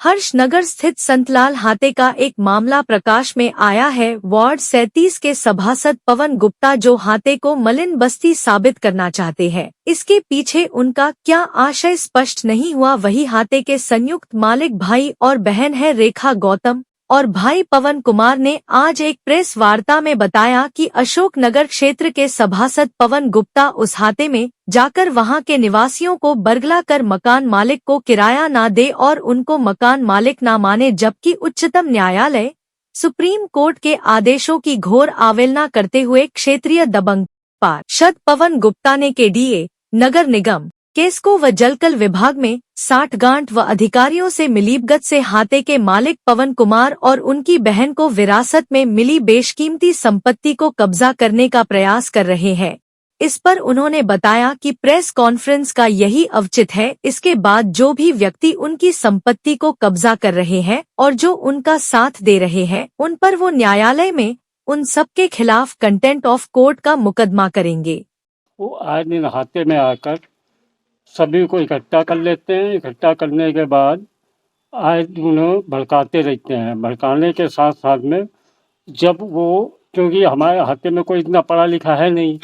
हर्षनगर स्थित संतलाल हाते का एक मामला प्रकाश में आया है। वार्ड 37 के सभासद पवन गुप्ता जो हाते को मलिन बस्ती साबित करना चाहते हैं, इसके पीछे उनका क्या आशय स्पष्ट नहीं हुआ। वही हाते के संयुक्त मालिक भाई और बहन है रेखा गौतम और भाई पवन कुमार ने आज एक प्रेस वार्ता में बताया कि अशोक नगर क्षेत्र के सभासद पवन गुप्ता उस हाते में जाकर वहां के निवासियों को बरगला कर मकान मालिक को किराया ना दे और उनको मकान मालिक ना माने, जबकि उच्चतम न्यायालय सुप्रीम कोर्ट के आदेशों की घोर अवहेलना करते हुए क्षेत्रीय दबंग पार्षद पवन गुप्ता ने केडीए, नगर निगम, केस्को व जलकल विभाग में 60 गांठ व अधिकारियों से मिलीभगत से हाते के मालिक पवन कुमार और उनकी बहन को विरासत में मिली बेशकीमती संपत्ति को कब्जा करने का प्रयास कर रहे हैं। इस पर उन्होंने बताया कि प्रेस कॉन्फ्रेंस का यही औचित्य है। इसके बाद जो भी व्यक्ति उनकी संपत्ति को कब्जा कर रहे हैं और जो उनका साथ दे रहे हैं, उन पर वो न्यायालय में उन सब के खिलाफ कंटेम्प्ट ऑफ कोर्ट का मुकदमा करेंगे। वो आज दिन हाथे में आकर सभी को इकट्ठा कर लेते हैं। इकट्ठा करने के बाद आज उन्हें भड़काते रहते हैं। भड़काने के साथ साथ में जब वो, क्योंकि हमारे हाथे में कोई इतना पढ़ा लिखा है नहीं,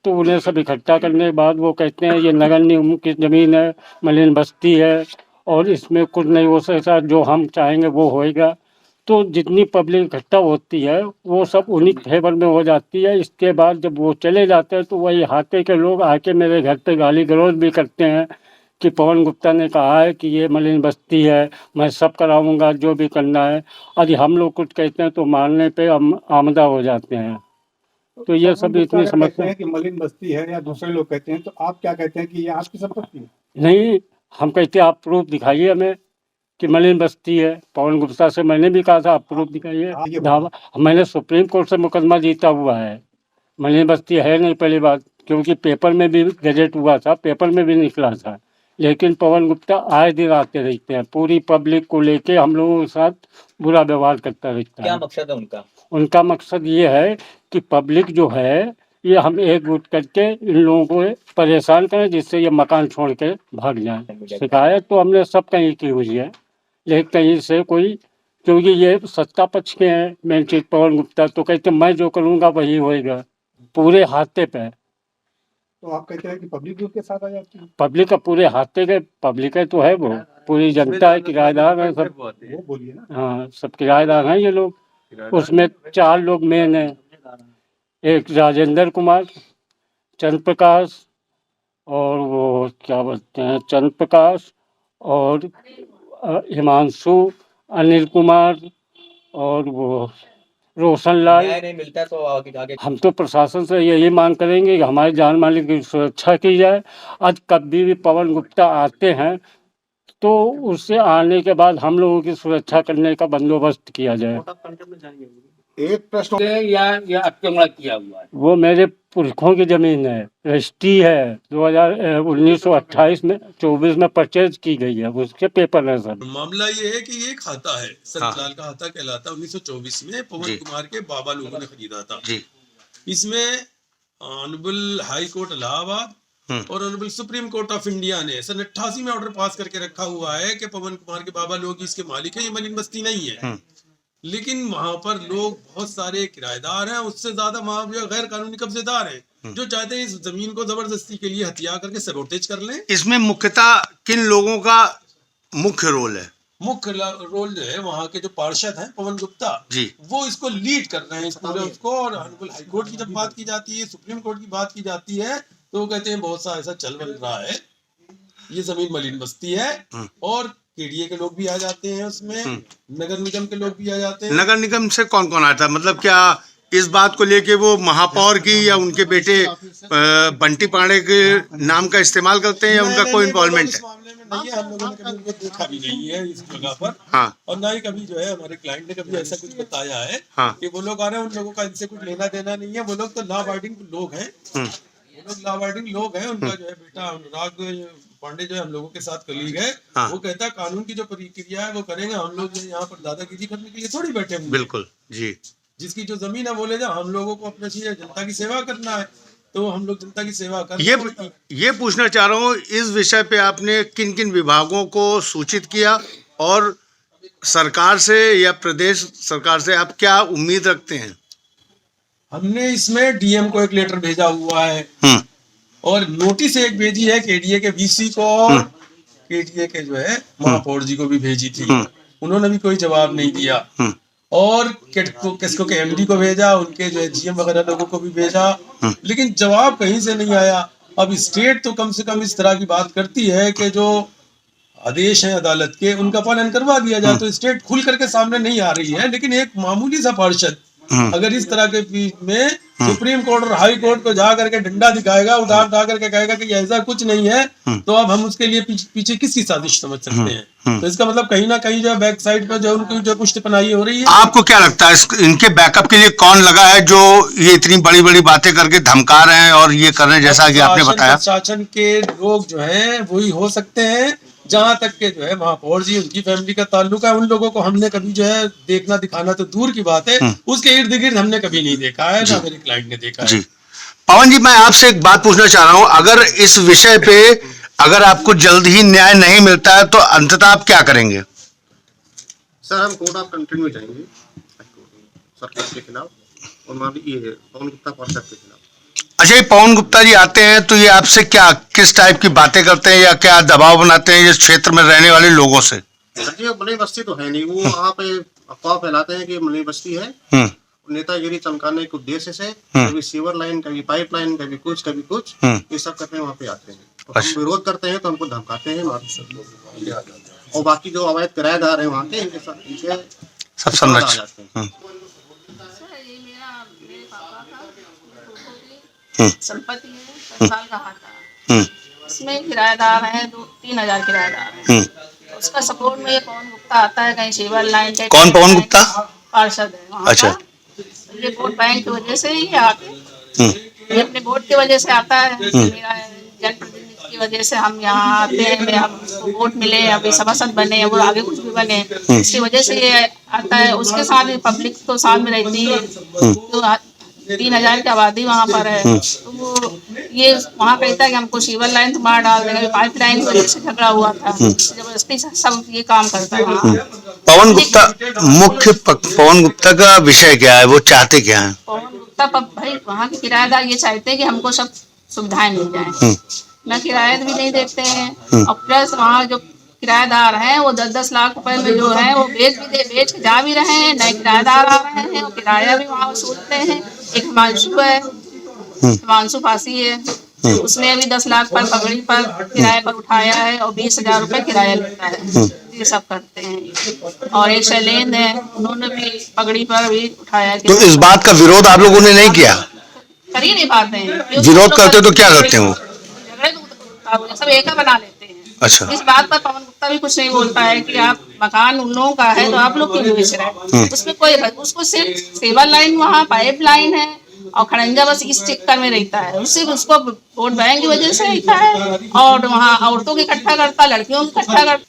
तो उन्हें सब इकट्ठा करने के बाद वो कहते हैं ये नगर निगम की ज़मीन है, मलिन बस्ती है और इसमें कुछ नहीं हो सकता, जो हम चाहेंगे वो होएगा। तो जितनी पब्लिक इकट्ठा होती है वो सब उन्हीं फेवर में हो जाती है। इसके बाद जब वो चले जाते हैं तो वही हाथे के लोग आके मेरे घर पे गाली गलौज भी करते हैं कि पवन गुप्ता ने कहा है कि ये मलिन बस्ती है, मैं सब कराऊंगा जो भी करना है। यदि हम लोग कुछ कहते हैं तो मानने पे आमदा हो जाते हैं। तो ये सब इतनी समस्या है कि मलिन बस्ती है या दूसरे लोग कहते हैं, तो आप क्या कहते हैं कि ये आपकी संपत्ति है? नहीं, हम कहते हैं आप प्रूफ दिखाइए हमें कि मलिन बस्ती है। पवन गुप्ता से मैंने भी कहा था आप प्रूफ दिखाइए। दावा मैंने सुप्रीम कोर्ट से मुकदमा जीता हुआ है। मलिन बस्ती है नहीं, पहली बात, क्योंकि पेपर में भी गजट हुआ था, पेपर में भी निकला था। लेकिन पवन गुप्ता आए दिन आते रहते हैं, पूरी पब्लिक को लेके हम लोगों के साथ बुरा व्यवहार करता रहता है। क्या मकसद है उनका? उनका मकसद ये है कि पब्लिक जो है ये हम एकजुट करके इन लोगों को परेशान करें जिससे ये मकान छोड़ के भाग जाएं। शिकायत तो हमने सब कहीं की हुई है, लेकिन कहीं से कोई, क्योंकि ये सत्ता पक्ष के हैं मेन चीज पवन गुप्ता, तो कहते मैं जो करूँगा वही होएगा पूरे हाथे पे। तो आप कहते हैं कि पब्लिक भी उसके साथ आ जाती है? पब्लिक का पूरे हाथे के पब्लिक है तो है, वो पूरी जनता है, किराएदार है सब। वो बोलिए ना। हाँ, सब किराएदार हैं ये लोग। उसमें 4 लोग मेन हैं, एक राजेंद्र कुमार, चंद्र प्रकाश और वो क्या बोलते हैं चंद्र प्रकाश और हिमांशु, अनिल कुमार और वो रोशन लाल। न्याय नहीं मिलता तो आगे हम तो प्रशासन से यही मांग करेंगे कि हमारे जान माल की सुरक्षा की जाए। आज कभी भी पवन गुप्ता आते हैं तो उससे आने के बाद हम लोगों की सुरक्षा करने का बंदोबस्त किया जाए। एक प्रश्न या अत्याचार किया हुआ है? वो मेरे पुरखों की जमीन है, रजिस्ट्री है, 1928 में 24 में परचेज की गई है, उसके पेपर है सर। मामला ये है कि ये खाता है, संतलाल का खाता कहलाता, 1924 में पवन कुमार के बाबा लोगों ने खरीदा था। इसमें ऑनरेबल हाई कोर्ट इलाहाबाद और honourable supreme court of India ने सन 88 में ऑर्डर पास करके रखा हुआ है कि पवन कुमार के बाबा लोग इसके मालिक है, ये मलिन बस्ती नहीं है। लेकिन वहां पर लोग बहुत सारे किराएदार हैं, उससे ज्यादा वहां गैर कानूनी कब्जेदार हैं जो चाहते हैं इस जमीन को जबरदस्ती के लिए हथिया करके सबोटेज कर लें। इसमें मुख्यतः किन लोगों का मुख्य रोल है? मुख्य रोल जो है वहाँ के जो पार्षद हैं पवन गुप्ता जी, वो इसको लीड कर रहे हैं इस पूरे उसको। और ऑनरेबल हाई कोर्ट की जब बात की जाती है, सुप्रीम कोर्ट की बात की जाती है, तो वो कहते हैं बहुत सा ऐसा चल बन रहा है, ये जमीन मलिन बस्ती है। और केडीए के लोग भी आ जाते हैं उसमें, नगर निगम के लोग भी आ जाते हैं। नगर निगम से कौन कौन आता है? मतलब क्या इस बात को लेके वो महापौर की या उनके बेटे बंटी पांडे के नाम का इस्तेमाल करते हैं या उनका कोई इन्वॉल्वमेंट है? इस मामले में नहीं है, हम लोगों ने कभी उनको देखा भी नहीं है इस जगह पर। हाँ, और ना ही कभी जो है हमारे क्लाइंट ने कभी ऐसा कुछ बताया है हाँ, कि वो लोग आ रहे हैं, उन लोगों का इनसे कुछ लेना देना नहीं है। वो लोग तो लॉ अबाइडिंग लोग हैं, वो लोग लॉ अबाइडिंग लोग हैं। उनका जो है बेटा अनुराग पांडे जो है हम लोगों के साथ कलीग है, हाँ, वो कहता है कानून की जो प्रक्रिया है वो करेंगे। हम लोग जो यहाँ पर दादागिरी करने के लिए थोड़ी बैठे हुए। बिल्कुल जी। जिसकी जो जमीन है वो ले जाओ, हम लोगों को अपने चाहिए जनता की सेवा करना है, तो हम लोग जनता की सेवा कर। ये पूछना चाह रहा हूँ, इस विषय पे आपने किन किन विभागों को सूचित किया और सरकार से या प्रदेश सरकार से आप क्या उम्मीद रखते हैं? हमने इसमें डीएम को एक लेटर भेजा हुआ है और नोटिस एक भेजी है केडीए के वीसी को और केडीए के जो है महापौर जी को भी भेजी थी। उन्होंने भी कोई जवाब नहीं दिया और किसको के एमडी को भेजा, उनके जो है जीएम वगैरह लोगों को भी भेजा, लेकिन जवाब कहीं से नहीं आया। अब स्टेट तो कम से कम इस तरह की बात करती है कि जो आदेश हैं अदालत के उनका पालन करवा दिया जाए, तो स्टेट खुल करके सामने नहीं आ रही है। लेकिन एक मामूली सा पार्षद अगर इस तरह के में सुप्रीम कोर्ट और हाई कोर्ट को जा करके डंडा दिखाएगा, उठा करके कहेगा कि ऐसा कुछ नहीं है, तो अब हम उसके लिए पीछे किसकी साजिश समझ सकते हैं? तो इसका मतलब कहीं ना कहीं जो बैक साइड पे जो उनकी जो पुष्टपनाही हो रही है। आपको क्या लगता है इनके बैकअप के लिए कौन लगा है जो ये इतनी बड़ी बड़ी बातें करके धमका रहे हैं और ये कर रहे हैं, जैसा कि आपने बताया? शासन के लोग जो हैं वही हो सकते हैं। जहां तक के जो है महापौर जी उनकी फैमिली का ताल्लुक है, उन लोगों को हमने कभी जो है देखना दिखाना तो दूर की बात है, उसके इर्द गिर्द हमने कभी नहीं देखा है, ना मेरे क्लाइंट ने देखा है। पवन जी, मैं आपसे एक बात पूछना चाह रहा हूं, अगर इस विषय पे अगर आपको जल्द ही न्याय नहीं मिलता है तो अंततः आप क्या करेंगे? सर, हम कोर्ट ऑफ कंटेम्प्ट में जाएंगे सरकार के खिलाफ और वहाँ भी ये पवन गुप्ता पार्षद के खिलाफ। अच्छा, ये पवन गुप्ता जी आते हैं तो ये आपसे क्या किस टाइप की बातें करते हैं या क्या दबाव बनाते हैं इस क्षेत्र में रहने वाले लोगों से? सर जी, मलई बस्ती तो है नहीं, वो वहाँ पे अफवाह फैलाते हैं कि मलई बस्ती है, नेतागिरी चमकाने के उद्देश्य से कभी सीवर लाइन, कभी पाइप लाइन, कभी कुछ ये सब करते हैं, वहाँ पे आते हैं। तो हम विरोध करते हैं तो हमको धमकाते हैं और बाकी जो अवैध किराएदार हैं वहाँ के इनके सब संरक्षण संपत्ति है, 10 साल का हाथा। इसमें किराएदार हैं 2-3 हजार किराएदार हैं। उसका सपोर्ट में ये पवन गुप्ता आता है, कहीं सीवर लाइन पे। कौन पवन गुप्ता? पार्षद है वहाँ। अच्छा। ये वोट बैंक की वजह से ही आते, ये अपने वोट की वजह से आता है। मेरा जनप्रतिनिधि की वजह से हम यहाँ आते हैं, हम वोट मिले, अभी सभासद बने, वो आगे कुछ भी बने, इसकी वजह से ये आता है। उसके साथ पब्लिक तो साथ में रहती है, तो 3000 की आबादी वहाँ पर है, तो वो ये वहाँ कहता है कि हमको सीवर लाइन तो बाहर डाल देंगे, पाइप लाइन की वजह से झगड़ा हुआ था, जबरदस्ती सब ये काम करता है। पवन गुप्ता पवन गुप्ता का विषय क्या है, वो चाहते क्या है? पवन गुप्ता भाई वहाँ के किराएदार ये चाहते हैं कि हमको सब सुविधाएं मिल जाए, न किराया भी नहीं देते हैं, और प्लस वहाँ जो किराएदार हैं वो 10-10 लाख रुपए में जो है वो बेच के जा भी रहे हैं, नए किराएदार आ रहे हैं और किराया भी वहाँ वसूलते हैं। एक हिमांशु है, हिमांशु फांसी है, उसने अभी 10 लाख पर पगड़ी पर किराए पर उठाया है और 20,000 रुपए किराया लेता है। ये सब करते हैं। और एक शैलेंद्र है, उन्होंने भी पगड़ी पर भी उठाया। तो इस बात का विरोध आप लोगों ने नहीं किया? कर ही नहीं पाते हैं। विरोध करते तो क्या करते हैं वो? झगड़े सब एक बना लेते हैं। अच्छा। इस बात पर पवन गुप्ता भी कुछ नहीं बोलता है कि आप मकान उन लोगों का है तो आप लोग क्यों बेच रहे हैं? उसमें कोई, उसको सिर्फ सेवर लाइन वहाँ पाइप लाइन है और खड़ंजा बस इस चक्कर में रहता है। उससे उसको वोट बैंक की वजह से रहता है और वहाँ औरतों की इकट्ठा करता, लड़कियों की इकट्ठा करता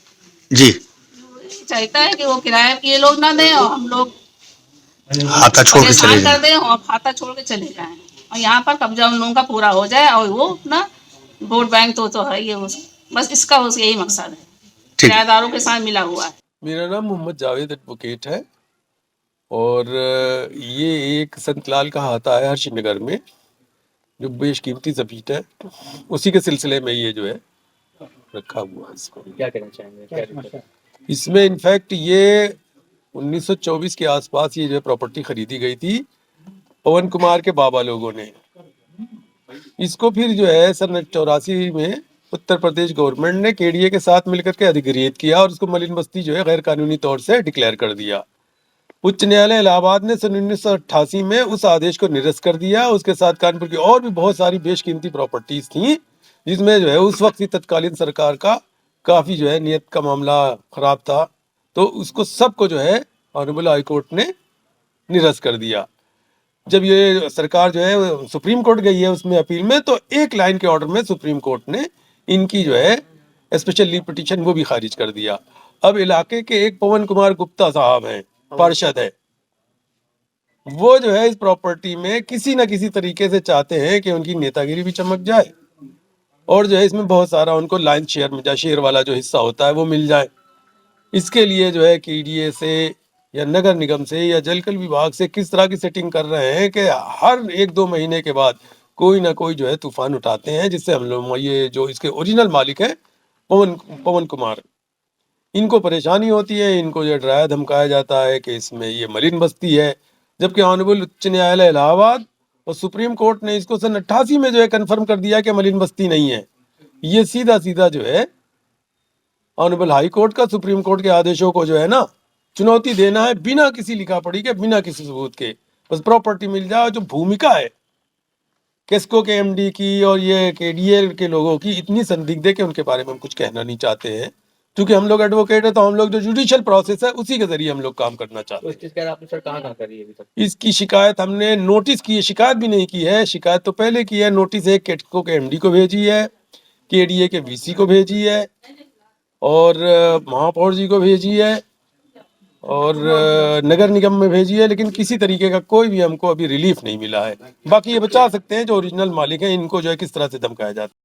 जी, चाहता है कि वो किराया ये लोग ना दें और हम लोग खाता छोड़ के चले कर दें और खाता छोड़ के चले जाएं और यहाँ पर कब्जा उन लोगों का पूरा हो जाए और वो अपना वोट बैंक तो है ये, बस इसका यही मकसद है, किराएदारों के साथ मिला हुआ है। मेरा नाम मोहम्मद जावेद एडवोकेट है और ये एक संतलाल का हाथा है हर्षनगर में जो बेशकीमती ज़मीन है, उसी के सिलसिले में ये जो है रखा हुआ है। इसको क्या कहना चाहेंगे? इसमें इनफैक्ट ये 1924 के आसपास ये जो है प्रॉपर्टी खरीदी गई थी पवन कुमार के बाबा लोगों ने। इसको फिर जो है सन 84 में उत्तर प्रदेश गवर्नमेंट ने केडीए के साथ मिलकर के अधिग्रहित किया और उसको मलिन बस्ती जो है गैर कानूनी तौर से डिक्लेयर कर दिया। उच्च न्यायालय इलाहाबाद ने सन 1988 में उस आदेश को निरस्त कर दिया। उसके साथ कानपुर की और भी बहुत सारी बेशकीमती प्रॉपर्टीज थी जिसमें जो है उस वक्त की तत्कालीन सरकार का काफी जो है नियत का मामला खराब था, तो उसको सबको जो है ऑनरेबल हाई कोर्ट ने निरस्त कर दिया। जब ये सरकार जो है सुप्रीम कोर्ट गई है उसमें अपील में, तो एक लाइन के ऑर्डर में सुप्रीम कोर्ट ने इनकी जो है स्पेशल लीव पिटीशन वो भी खारिज कर दिया। अब इलाके के एक पवन कुमार गुप्ता साहब हैं, पार्षद है, वो जो है इस प्रॉपर्टी में किसी ना किसी तरीके से चाहते हैं कि उनकी नेतागिरी भी चमक जाए और जो है इसमें बहुत सारा उनको लाइन शेयर में शेयर वाला जो हिस्सा होता है वो मिल जाए। इसके लिए जो है KDA से या नगर निगम से या जलकल विभाग से किस तरह की सेटिंग कर रहे हैं कि हर 1-2 महीने के बाद कोई ना कोई जो है तूफान उठाते हैं, जिससे हम लोग ये जो इसके ओरिजिनल मालिक है पवन कुमार, इनको परेशानी होती है। इनको जो डराया धमकाया जाता है कि इसमें ये मलिन बस्ती है, जबकि ऑनरेबल उच्च न्यायालय इलाहाबाद और सुप्रीम कोर्ट ने इसको सन 88 में जो है कन्फर्म कर दिया कि मलिन बस्ती नहीं है। ये सीधा सीधा जो है ऑनरेबल हाई कोर्ट का, सुप्रीम कोर्ट के आदेशों को जो है ना चुनौती देना है, बिना किसी लिखा पढ़ी के, बिना किसी सबूत के। बस प्रॉपर्टी मिल जाए। जो भूमिका है केस्को के MD की और ये KDA के लोगों की इतनी संदिग्ध है कि उनके बारे में हम कुछ कहना नहीं चाहते हैं, क्योंकि हम लोग एडवोकेट है, तो हम लोग जो जुडिशियल प्रोसेस है उसी के जरिए हम लोग काम करना चाहते हैं। तो इसकी आपने सर कहाँ करी है अभी तक? इसकी शिकायत हमने नोटिस की है, शिकायत भी नहीं की है, शिकायत तो पहले की है। नोटिस एक केस्को के MD को भेजी है, KDA के VC को भेजी है और महापौर जी को भेजी है और नगर निगम में भेजी है, लेकिन किसी तरीके का कोई भी हमको अभी रिलीफ नहीं मिला है। बाकी ये बचा सकते हैं जो ओरिजिनल मालिक हैं, इनको जो है किस तरह से धमकाया जाता है।